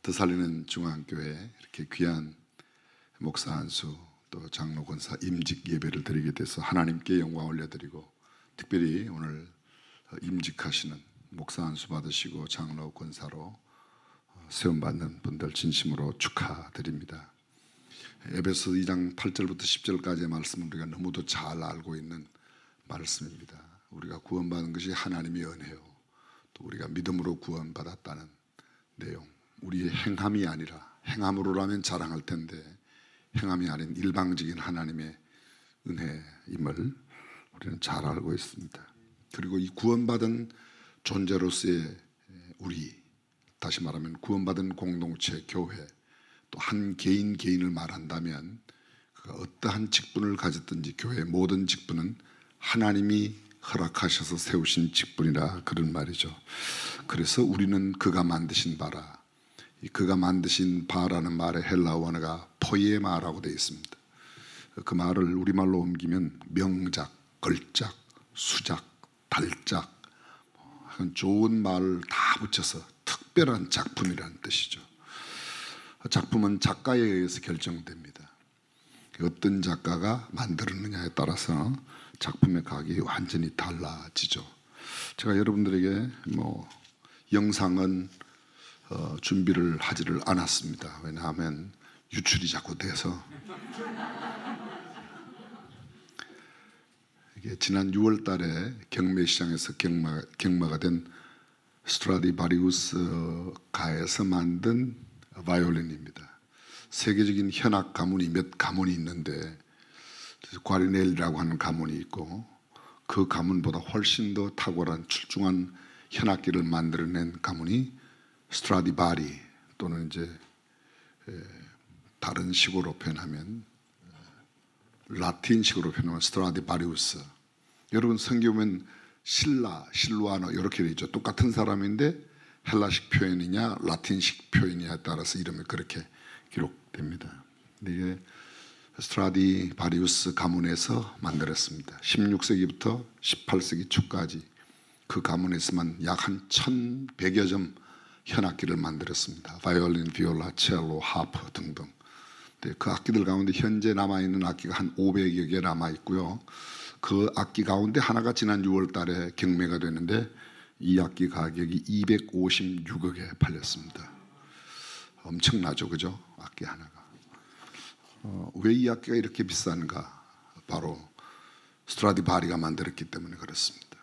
더 살리는 중앙교회 이렇게 귀한 목사 안수 또 장로 권사 임직 예배를 드리게 돼서 하나님께 영광 올려드리고, 특별히 오늘 임직하시는 목사 안수 받으시고 장로 권사로 세움받는 분들 진심으로 축하드립니다. 에베소 2장 8절부터 10절까지의 말씀은 우리가 너무도 잘 알고 있는 말씀입니다. 우리가 구원받은 것이 하나님의 은혜요, 또 우리가 믿음으로 구원받았다는 내용, 우리의 행함이 아니라, 행함으로라면 자랑할 텐데 행함이 아닌 일방적인 하나님의 은혜임을 우리는 잘 알고 있습니다. 그리고 이 구원받은 존재로서의 우리, 다시 말하면 구원받은 공동체, 교회, 또 한 개인 개인을 말한다면 그가 어떠한 직분을 가졌든지 교회의 모든 직분은 하나님이 허락하셔서 세우신 직분이라, 그런 말이죠. 그래서 우리는 그가 만드신 바라, 이 그가 만드신 바라는 말의 헬라 원어가 포이에마라고 되어 있습니다. 그 말을 우리말로 옮기면 명작, 걸작, 수작, 달작, 좋은 말을 다 붙여서 특별한 작품이라는 뜻이죠. 작품은 작가에 의해서 결정됩니다. 어떤 작가가 만들었느냐에 따라서 작품의 가격이 완전히 달라지죠. 제가 여러분들에게 영상은 준비를 하지를 않았습니다. 왜냐하면 유출이 자꾸 돼서. 이게 지난 6월 달에 경매시장에서 경마가 된 스트라디바리우스 가에서 만든 바이올린입니다. 세계적인 현악 가문이 몇 가문이 있는데 과리넬이라고 하는 가문이 있고, 그 가문보다 훨씬 더 탁월한 출중한 현악기를 만들어낸 가문이 스트라디바리, 또는 이제 다른 식으로 표현하면 라틴식으로 표현하면 스트라디바리우스. 여러분 성경 보면 실루아노 이렇게 되어 있죠. 똑같은 사람인데 헬라식 표현이냐 라틴식 표현이냐에 따라서 이름이 그렇게 기록됩니다. 이게 스트라디바리우스 가문에서 만들었습니다. 16세기부터 18세기 초까지 그 가문에서만 약 한 1100여 점 현악기를 만들었습니다. 바이올린, 비올라, 첼로, 하프 등등. 그 악기들 가운데 현재 남아있는 악기가 한 500여 개 남아있고요. 그 악기 가운데 하나가 지난 6월 달에 경매가 되는데 이 악기 가격이 256억에 팔렸습니다. 엄청나죠, 그죠? 악기 하나가. 왜 이 악기가 이렇게 비싼가? 바로 스트라디바리가 만들었기 때문에 그렇습니다.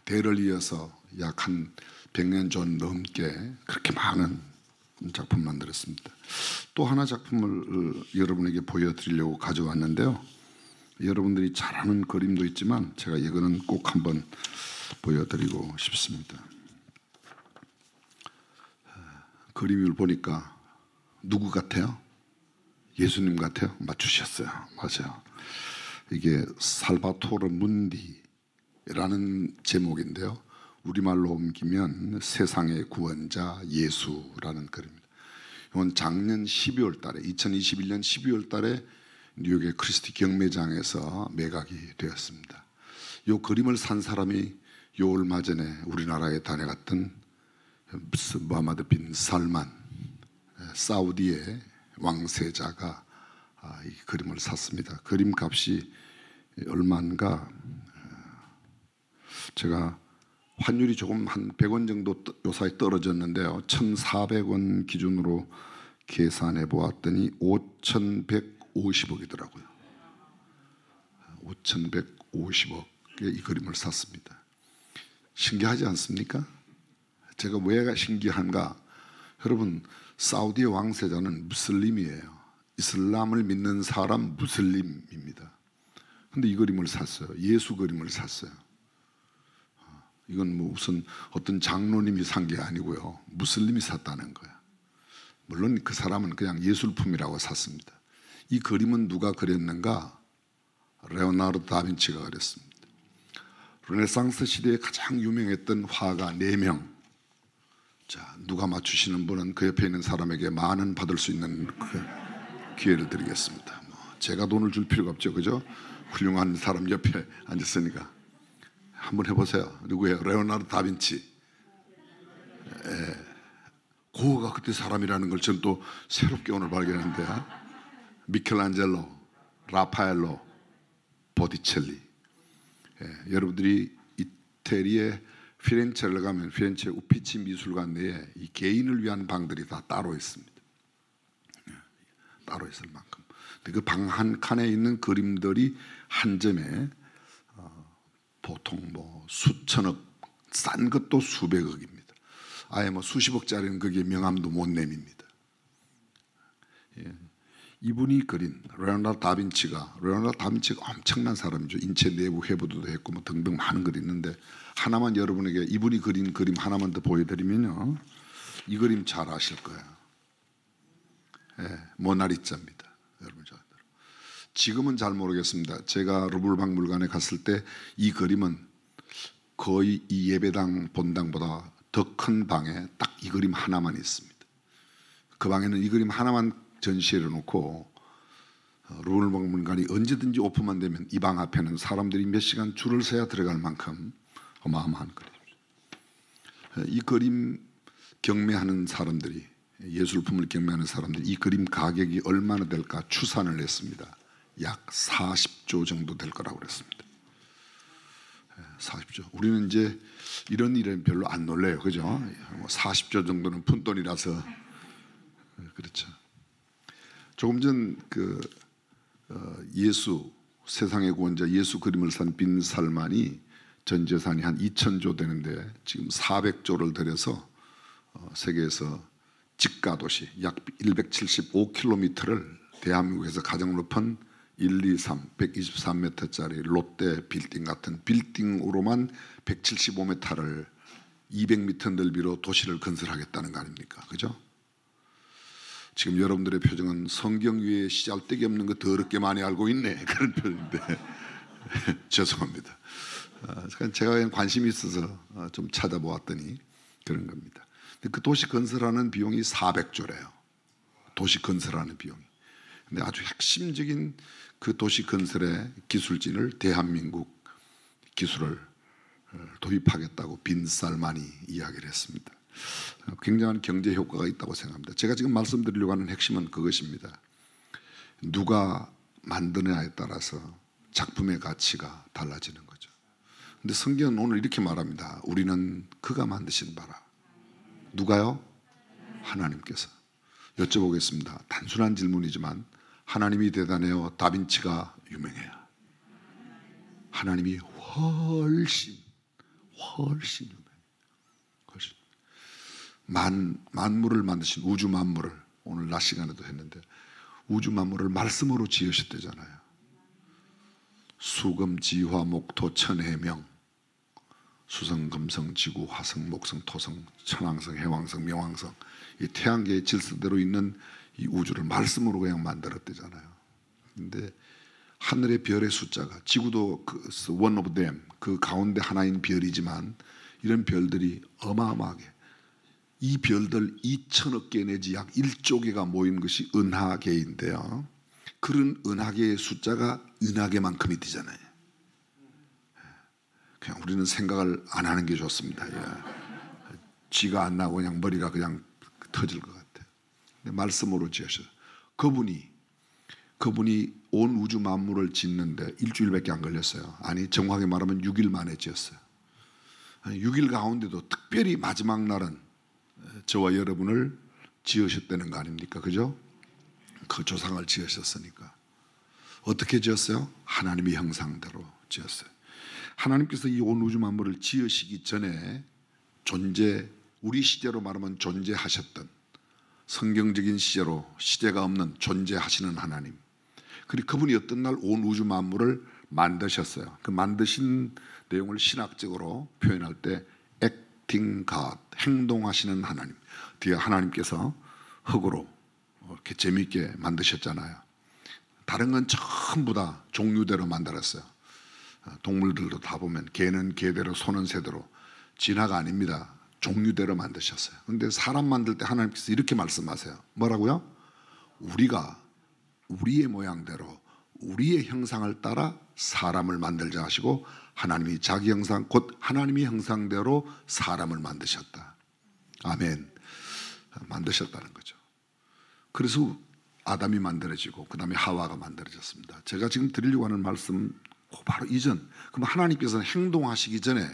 대를 이어서 약 한 100년 전 넘게 그렇게 많은 작품 만들었습니다. 또 하나 작품을 여러분에게 보여드리려고 가져왔는데요. 여러분들이 잘 아는 그림도 있지만 제가 이거는 꼭 한번 보여드리고 싶습니다. 그림을 보니까 누구 같아요? 예수님 같아요? 맞추셨어요. 맞아요. 이게 살바토르 문디라는 제목인데요. 우리말로 옮기면 세상의 구원자 예수라는 그림입니다. 이건 작년 12월 달에 2021년 12월 달에 뉴욕의 크리스티 경매장에서 매각이 되었습니다. 이 그림을 산 사람이 요 얼마 전에 우리나라에 다녀갔던 무하마드 빈 살만, 사우디의 왕세자가 이 그림을 샀습니다. 그림 값이 얼마인가, 제가 환율이 조금 한 100원 정도 요사이 떨어졌는데요. 1,400원 기준으로 계산해 보았더니 5,150억이더라고요. 5,150억에 이 그림을 샀습니다. 신기하지 않습니까? 제가 왜 신기한가? 여러분, 사우디의 왕세자는 무슬림이에요. 이슬람을 믿는 사람 무슬림입니다. 근데 이 그림을 샀어요. 예수 그림을 샀어요. 이건 무슨 어떤 장로님이 산 게 아니고요. 무슬림이 샀다는 거야. 물론 그 사람은 그냥 예술품이라고 샀습니다. 이 그림은 누가 그렸는가? 레오나르도 다빈치가 그렸습니다. 르네상스 시대에 가장 유명했던 화가 4명. 자, 누가 맞추시는 분은 그 옆에 있는 사람에게 10,000원 받을 수 있는 기회를 드리겠습니다. 제가 돈을 줄 필요가 없죠, 그죠? 훌륭한 사람 옆에 앉았으니까 한번 해보세요. 누구예요? 레오나르도 다빈치. 고흐가 그때 사람이라는 걸 저는 또 새롭게 오늘 발견했는데, 미켈란젤로, 라파엘로, 보티첼리. 예, 여러분들이 이태리의 피렌체를 가면 피렌체 우피치 미술관 내에 이 개인을 위한 방들이 다 따로 있습니다. 예, 따로 있을 만큼. 그 방 한 칸에 있는 그림들이 한 점에 보통 뭐 수천억, 싼 것도 수백억입니다. 아예 뭐 수십억짜리는 거기에 명함도 못 내밉니다. 예. 이분이 그린 레오나르도 다빈치가 엄청난 사람이죠. 인체 내부 해부도 했고 뭐 등등 많은 것이 있는데, 하나만 여러분에게 이분이 그린 그림 하나만 더 보여드리면요, 이 그림 잘 아실 거예요. 예, 모나리자입니다. 여러분 잘 알아요. 지금은 잘 모르겠습니다. 제가 루브르 박물관에 갔을 때 이 그림은 거의 이 예배당 본당보다 더 큰 방에 딱 이 그림 하나만 있습니다. 그 방에는 이 그림 하나만 전시해 놓고 루브르 박물관이 언제든지 오픈만 되면 이 방 앞에는 사람들이 몇 시간 줄을 서야 들어갈 만큼 어마어마한 그림이죠. 이 그림 경매하는 사람들이, 예술품을 경매하는 사람들이 이 그림 가격이 얼마나 될까 추산을 했습니다. 약 40조 정도 될 거라고 그랬습니다. 40조. 우리는 이제 이런 일은 별로 안 놀래요, 그죠? 뭐 40조 정도는 푼돈이라서 그렇죠. 조금 전 예수, 세상의 구원자 예수 그림을 산 빈 살만이 전 재산이 한 2,000조 되는데, 지금 400조를 들여서 세계에서 지가 도시 약 175km를 대한민국에서 가장 높은 1, 2, 3, 123m짜리 롯데 빌딩 같은 빌딩으로만 175m를 200m 넓이로 도시를 건설하겠다는 거 아닙니까? 그죠? 지금 여러분들의 표정은 성경 위에 씨알데기 없는 거 더럽게 많이 알고 있네, 그런 표정인데 죄송합니다. 제가 그냥 관심이 있어서 좀 찾아보았더니 그런 겁니다. 그 도시 건설하는 비용이 400조래요. 도시 건설하는 비용이. 근데 아주 핵심적인 그 도시 건설의 기술진을 대한민국 기술을 도입하겠다고 빈 살만이 이야기를 했습니다. 굉장한 경제 효과가 있다고 생각합니다. 제가 지금 말씀드리려고 하는 핵심은 그것입니다. 누가 만드느냐에 따라서 작품의 가치가 달라지는 거죠. 근데 성경은 오늘 이렇게 말합니다. 우리는 그가 만드신 바라. 누가요? 하나님께서. 여쭤보겠습니다. 단순한 질문이지만 하나님이 대단해요? 다빈치가 유명해요? 하나님이 훨씬 유명해요. 훨씬. 만물을 만드신 우주 만물을 오늘 낮 시간에도 했는데, 우주 만물을 말씀으로 지으셨대잖아요. 수금, 지화, 목토, 천해명, 수성, 금성, 지구, 화성, 목성, 토성, 천왕성, 해왕성, 명왕성, 이 태양계의 질서대로 있는 이 우주를 말씀으로 그냥 만들었대잖아요. 근데 하늘의 별의 숫자가, 지구도 one of them, 그 가운데 하나인 별이지만 이런 별들이 어마어마하게, 이 별들 2천억 개 내지 약 1조 개가 모인 것이 은하계인데요. 그런 은하계의 숫자가 은하계만큼이 되잖아요. 그냥 우리는 생각을 안 하는 게 좋습니다. 예. 쥐가 안 나고 그냥 머리가 그냥 터질 것 같아요. 근데 말씀으로 지으셔서 그분이 온 우주 만물을 짓는데 일주일밖에 안 걸렸어요. 아니, 정확하게 말하면 6일 만에 지었어요. 6일 가운데도 특별히 마지막 날은 저와 여러분을 지으셨다는 거 아닙니까? 그죠? 그 조상을 지으셨으니까. 어떻게 지었어요? 하나님의 형상대로 지었어요. 하나님께서 이 온 우주 만물을 지으시기 전에 우리 시제로 말하면 존재하셨던, 성경적인 시제로 시제가 없는 존재하시는 하나님. 그리고 그분이 어떤 날 온 우주 만물을 만드셨어요. 그 만드신 내용을 신학적으로 표현할 때 acting God, 행동하시는 하나님. 뒤에 하나님께서 흙으로 이렇게 재미있게 만드셨잖아요. 다른 건 전부 다 종류대로 만들었어요. 동물들도 다 보면 개는 개대로, 소는 새대로. 진화가 아닙니다. 종류대로 만드셨어요. 그런데 사람 만들 때 하나님께서 이렇게 말씀하세요. 뭐라고요? 우리가 우리의 모양대로 우리의 형상을 따라 사람을 만들자 하시고, 하나님이 자기 형상, 곧 하나님의 형상대로 사람을 만드셨다. 아멘. 만드셨다는 거죠. 그래서 아담이 만들어지고 그 다음에 하와가 만들어졌습니다. 제가 지금 드리려고 하는 말씀 바로 이전, 그럼 하나님께서는 행동하시기 전에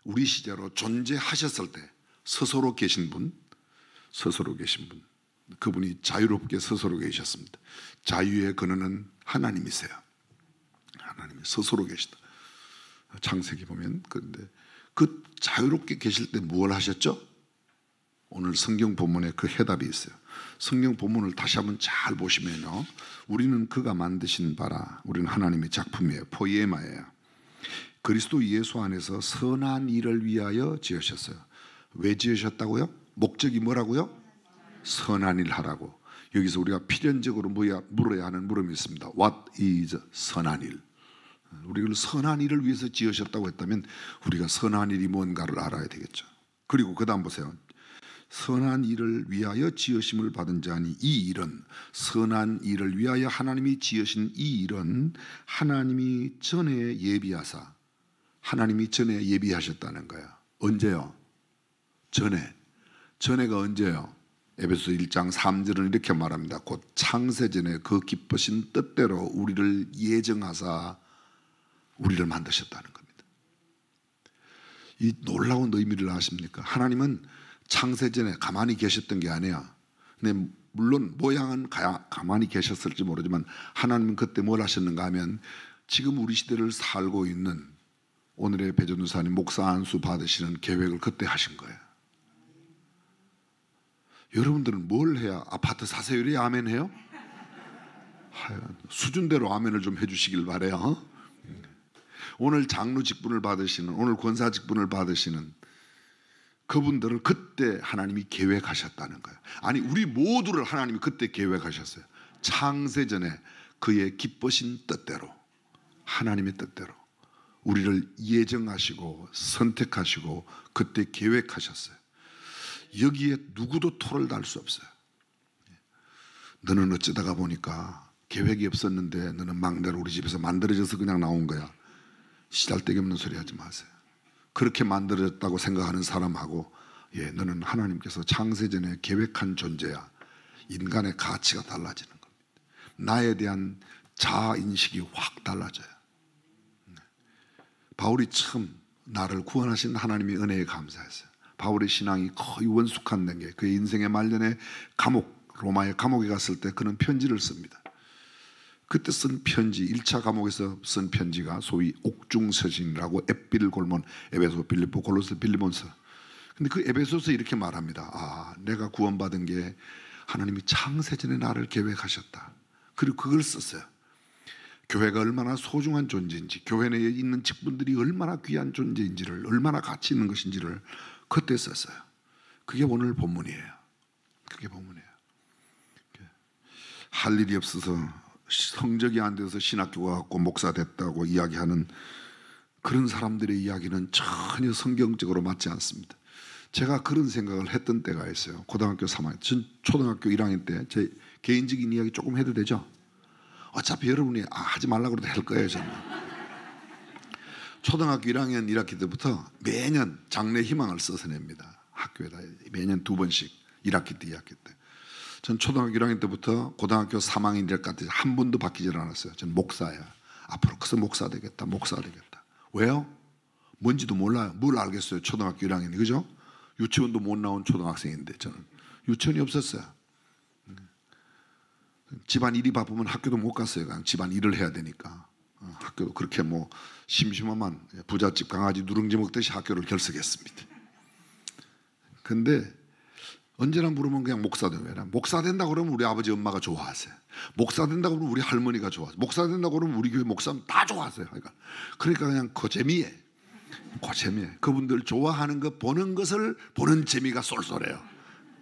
우리 시제로 존재하셨을 때 스스로 계신 분, 그분이 자유롭게 스스로 계셨습니다. 자유의 근원은 하나님이세요. 하나님이 스스로 계시다. 창세기 보면 그런데 그 자유롭게 계실 때 무엇을 하셨죠? 오늘 성경 본문에 그 해답이 있어요. 성경 본문을 다시 한번 잘 보시면요, 우리는 그가 만드신 바라, 우리는 하나님의 작품이에요. 포이에마예요. 그리스도 예수 안에서 선한 일을 위하여 지으셨어요. 왜 지으셨다고요? 목적이 뭐라고요? 선한 일 하라고. 여기서 우리가 필연적으로 물어야 하는 물음이 있습니다. What is 선한 일? 우리를 선한 일을 위해서 지으셨다고 했다면 우리가 선한 일이 뭔가를 알아야 되겠죠. 그리고 그 다음 보세요. 선한 일을 위하여 지으심을 받은 자니 이 일은, 선한 일을 위하여 하나님이 지으신 이 일은 하나님이 전에 예비하사, 하나님이 전에 예비하셨다는 거야. 언제요? 전에가 언제요? 에베소 1장 3절은 이렇게 말합니다. 곧 창세전에 그 기쁘신 뜻대로 우리를 예정하사 우리를 만드셨다는 겁니다. 이 놀라운 의미를 아십니까? 하나님은 창세전에 가만히 계셨던 게 아니야. 근데 물론 모양은 가만히 계셨을지 모르지만 하나님은 그때 뭘 하셨는가 하면 지금 우리 시대를 살고 있는 오늘의 배전도사님 목사 안수 받으시는 계획을 그때 하신 거예요. 여러분들은 뭘 해야 아파트 사세요? 이래 아멘 해요? 수준대로 아멘을 좀 해주시길 바래요. 오늘 장로 직분을 받으시는, 오늘 권사 직분을 받으시는 그분들을 그때 하나님이 계획하셨다는 거예요. 아니, 우리 모두를 하나님이 그때 계획하셨어요. 창세전에 그의 기쁘신 뜻대로, 하나님의 뜻대로 우리를 예정하시고 선택하시고 그때 계획하셨어요. 여기에 누구도 토를 달 수 없어요. 너는 어쩌다가 보니까 계획이 없었는데 너는 막내로 우리 집에서 만들어져서 그냥 나온 거야. 시달데기 없는 소리 하지 마세요. 그렇게 만들어졌다고 생각하는 사람하고, 너는 하나님께서 창세전에 계획한 존재야. 인간의 가치가 달라지는 겁니다. 나에 대한 자아인식이 확 달라져요. 바울이 처음 나를 구원하신 하나님의 은혜에 감사했어요. 바울의 신앙이 거의 원숙한 단계, 그의 인생의 말년에 로마의 감옥에 갔을 때 그는 편지를 씁니다. 그때 쓴 편지, 1차 감옥에서 쓴 편지가 소위 옥중서신이라고 앳빌골몬, 에베소, 빌립보, 골로새, 빌리몬서. 근데 그 에베소서 이렇게 말합니다. 내가 구원받은 게 하나님이 창세전에 나를 계획하셨다. 그리고 그걸 썼어요. 교회가 얼마나 소중한 존재인지, 교회 내에 있는 직분들이 얼마나 귀한 존재인지를, 얼마나 가치 있는 것인지를 그때 썼어요. 그게 오늘 본문이에요. 그게 본문이에요. 할 일이 없어서 성적이 안 돼서 신학교 가고 목사 됐다고 이야기하는 그런 사람들의 이야기는 전혀 성경적으로 맞지 않습니다. 제가 그런 생각을 했던 때가 있어요. 고등학교 3학년, 전 초등학교 1학년 때 제 개인적인 이야기 조금 해도 되죠? 어차피 여러분이 하지 말라고 해도 할 거예요, 저는. 초등학교 1학년 1학기 때부터 매년 장래 희망을 써서 냅니다. 학교에다 매년 2번씩 1학기 때 2학기 때. 전 초등학교 1학년 때부터 고등학교 3학년 될 것 같아요. 한 번도 바뀌질 않았어요. 전 목사야. 앞으로 커서 목사 되겠다. 왜요? 뭔지도 몰라요. 뭘 알겠어요. 초등학교 1학년이. 그죠? 유치원도 못 나온 초등학생인데 저는 유치원이 없었어요. 집안 일이 바쁘면 학교도 못 갔어요. 그냥 집안 일을 해야 되니까. 학교도 그렇게 뭐 심심하면 부잣집 강아지 누룽지 먹듯이 학교를 결석했습니다. 근데 언제나 물으면 그냥 목사 되면, 목사 된다고 그러면 우리 아버지 엄마가 좋아하세요. 목사 된다고 그러면 우리 할머니가 좋아하세요. 목사 된다고 그러면 우리 교회 목사는 다 좋아하세요. 그러니까 그냥 그 재미에 그분들 좋아하는 거 보는 것을 보는 재미가 쏠쏠해요.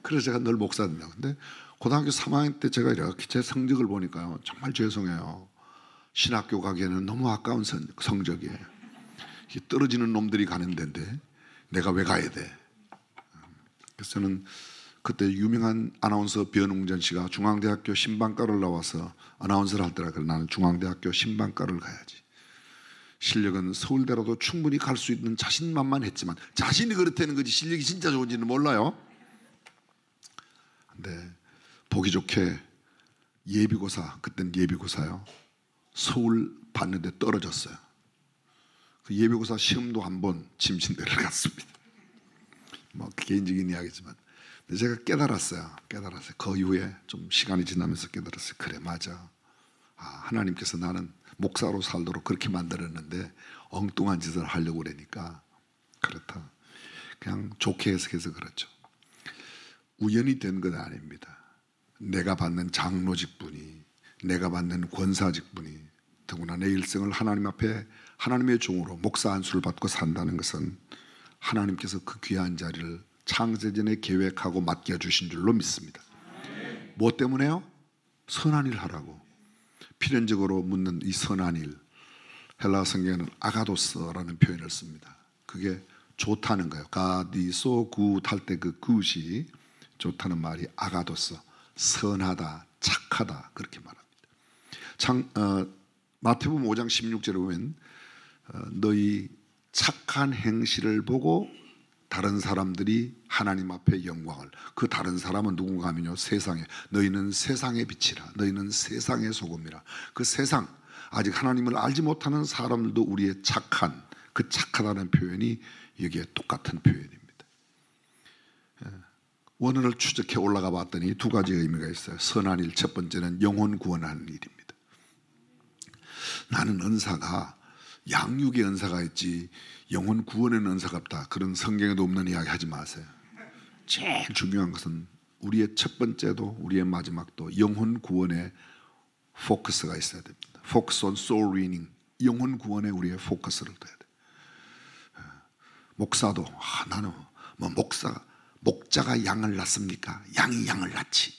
그래서 제가 늘 목사 된다고. 근데 고등학교 3학년 때 제가 이렇게 제 성적을 보니까요, 정말 죄송해요. 신학교 가기에는 너무 아까운 성적이에요. 떨어지는 놈들이 가는 데인데 내가 왜 가야 돼? 그래서 저는 그때 유명한 아나운서 변웅전 씨가 중앙대학교 신방과를 나와서 아나운서를 하더라고요. 나는 중앙대학교 신방과를 가야지. 실력은 서울대로도 충분히 갈 수 있는 자신만만했지만, 자신이 그렇다는 거지 실력이 진짜 좋은지는 몰라요. 근데 보기 좋게 예비고사, 그때는 예비고사요. 서울 봤는데 떨어졌어요. 그 예비고사 시험도 한번 짐신 내려갔습니다. 뭐 개인적인 이야기지만, 근데 제가 깨달았어요. 그 이후에 좀 시간이 지나면서 깨달았어요. 그래, 맞아. 하나님께서 나는 목사로 살도록 그렇게 만들었는데 엉뚱한 짓을 하려고 그러니까 그렇다. 그냥 좋게 해석해서 그렇죠. 우연히 된 건 아닙니다. 내가 받는 장로직분이, 내가 받는 권사직분이, 더구나 내 일생을 하나님 앞에 하나님의 종으로 목사 안수를 받고 산다는 것은 하나님께서 그 귀한 자리를 창세전에 계획하고 맡겨주신 줄로 믿습니다. 뭐 때문에요? 선한 일 하라고. 필연적으로 묻는 이 선한 일, 헬라어 성경에는 아가도스라는 표현을 씁니다. 그게 좋다는 거예요. 가디소 굿 할 때 그 굿이 좋다는 말이 아가도스, 선하다, 착하다, 그렇게 말합니다. 마태복음 5장 16절에 보면 너희 착한 행실을 보고 다른 사람들이 하나님 앞에 영광을, 그 다른 사람은 누군가 하면요, 세상에, 너희는 세상의 빛이라, 너희는 세상의 소금이라. 그 세상, 아직 하나님을 알지 못하는 사람들도 우리의 착한, 그 착하다는 표현이 여기에 똑같은 표현입니다. 원어를 추적해 올라가 봤더니 두 가지 의미가 있어요. 선한 일, 첫 번째는 영혼 구원하는 일입니다. 나는 은사가 양육의 은사가 있지 영혼 구원의 은사가 없다, 그런 성경에도 없는 이야기 하지 마세요. 제일 중요한 것은 우리의 첫 번째도 우리의 마지막도 영혼 구원에 포커스가 있어야 됩니다. Focus on soul winning. 영혼 구원에 우리의 포커스를 둬야 돼요. 목사도 나는 뭐 목자가 양을 낳습니까? 양이 양을 낳지.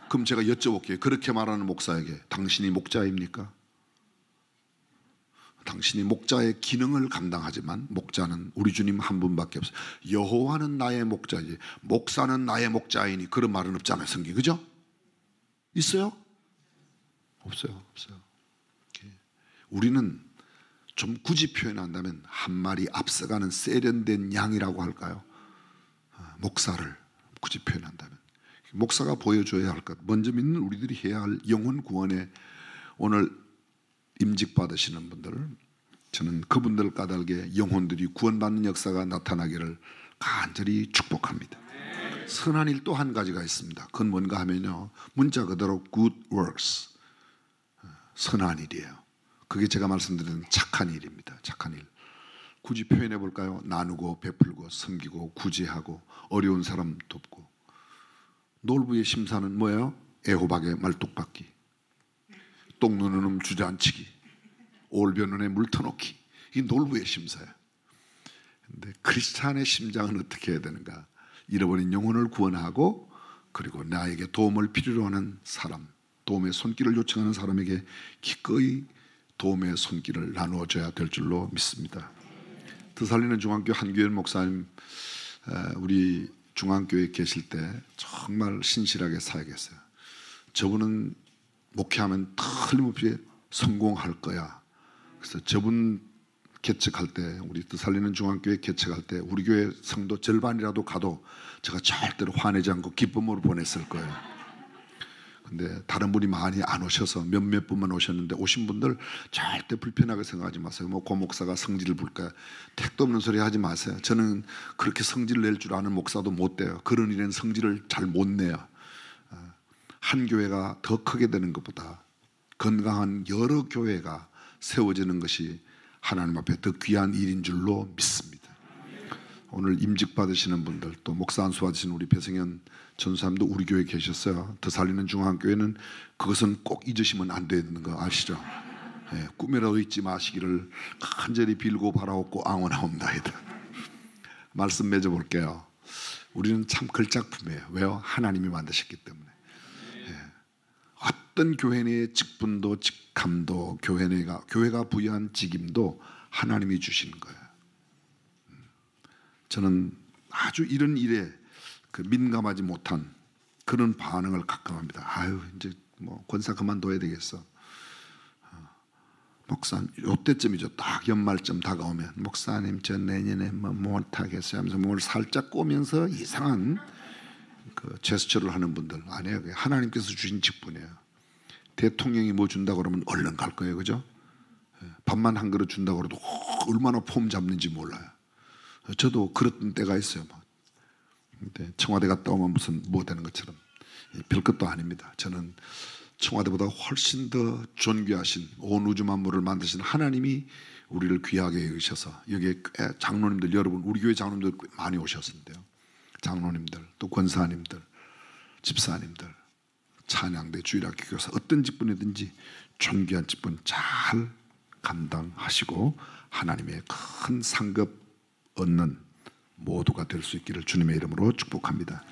그럼 제가 여쭤볼게요. 그렇게 말하는 목사에게 당신이 목자입니까? 당신이 목자의 기능을 감당하지만 목자는 우리 주님 한 분밖에 없어요. 여호와는 나의 목자이지 목사는 나의 목자이니, 그런 말은 없잖아요, 성경. 그죠? 있어요? 없어요. 우리는 좀 굳이 표현한다면 한 마리 앞서가는 세련된 양이라고 할까요? 목사를 굳이 표현한다면 목사가 보여줘야 할 것, 먼저 믿는 우리들이 해야 할 영혼 구원에 오늘 임직 받으시는 분들, 저는 그분들 까닭에 영혼들이 구원받는 역사가 나타나기를 간절히 축복합니다. 선한 일 또 한 가지가 있습니다. 그건 뭔가 하면요, 문자 그대로 good works, 선한 일이에요. 그게 제가 말씀드리는 착한 일입니다. 착한 일. 굳이 표현해 볼까요? 나누고 베풀고 섬기고 구제하고 어려운 사람 돕고. 놀부의 심사는 뭐예요? 애호박에 말뚝박기, 똥 누는 놈 주저앉히기, 올변원에 물 터놓기. 이게 놀부의 심사예요. 그런데 크리스찬의 심장은 어떻게 해야 되는가? 잃어버린 영혼을 구원하고, 그리고 나에게 도움을 필요로 하는 사람, 도움의 손길을 요청하는 사람에게 기꺼이 도움의 손길을 나누어줘야 될 줄로 믿습니다. 더살리는 중앙교 한규현 목사님, 우리 중앙교회에 계실 때 정말 신실하게 사역했어요. 저분은 목회하면 틀림없이 성공할 거야. 그래서 저분 개척할 때, 우리 더살리는 중앙교회 개척할 때 우리 교회 성도 절반이라도 가도 제가 절대로 화내지 않고 기쁨으로 보냈을 거예요. 근데 다른 분이 많이 안 오셔서 몇몇 분만 오셨는데, 오신 분들 절대 불편하게 생각하지 마세요. 뭐 고 목사가 성질을 부릴까, 택도 없는 소리 하지 마세요. 저는 그렇게 성질 낼 줄 아는 목사도 못 돼요. 그런 일에는 성질을 잘 못 내요. 한 교회가 더 크게 되는 것보다 건강한 여러 교회가 세워지는 것이 하나님 앞에 더 귀한 일인 줄로 믿습니다. 오늘 임직 받으시는 분들, 또 목사 안수 받으신 우리 배성현 전사님도 우리 교회에 계셨어요. 더살리는 중앙교회는 그것은 꼭 잊으시면 안 되는 거 아시죠? 꿈에라도 잊지 마시기를 간절히 빌고 바라옵고 앙원하옵나이다. 말씀 맺어볼게요. 우리는 참 걸작품이에요. 왜요? 하나님이 만드셨기 때문에. 어떤 교회 내의 직분도 직함도 교회가 부여한 직임도 하나님이 주시는 거예요. 저는 아주 이런 일에 민감하지 못한 그런 반응을 가끔 합니다. 아유, 이제 뭐 권사 그만둬야 되겠어. 목사님, 요때쯤이죠. 딱 연말쯤 다가오면 목사님 저 내년에 뭐 못하겠어요 하면서 뭘 살짝 꼬면서 이상한 그 제스처를 하는 분들 아니에요. 하나님께서 주신 직분이에요. 대통령이 뭐 준다고 그러면 얼른 갈 거예요, 그죠? 밥만 한 그릇 준다고 그래도 얼마나 폼 잡는지 몰라요. 저도 그랬던 때가 있어요. 근데 청와대 갔다 오면 무슨 뭐 되는 것처럼 별것도 아닙니다. 저는 청와대보다 훨씬 더 존귀하신 온 우주 만물을 만드신 하나님이 우리를 귀하게 여기셔서 여기에 장로님들 여러분 우리 교회 장로님들 많이 오셨는데요. 장로님들 또 권사님들 집사님들 찬양대 주일학교 교사 어떤 직분이든지 존귀한 직분 잘 감당하시고 하나님의 큰 상급 얻는 모두가 될 수 있기를 주님의 이름으로 축복합니다.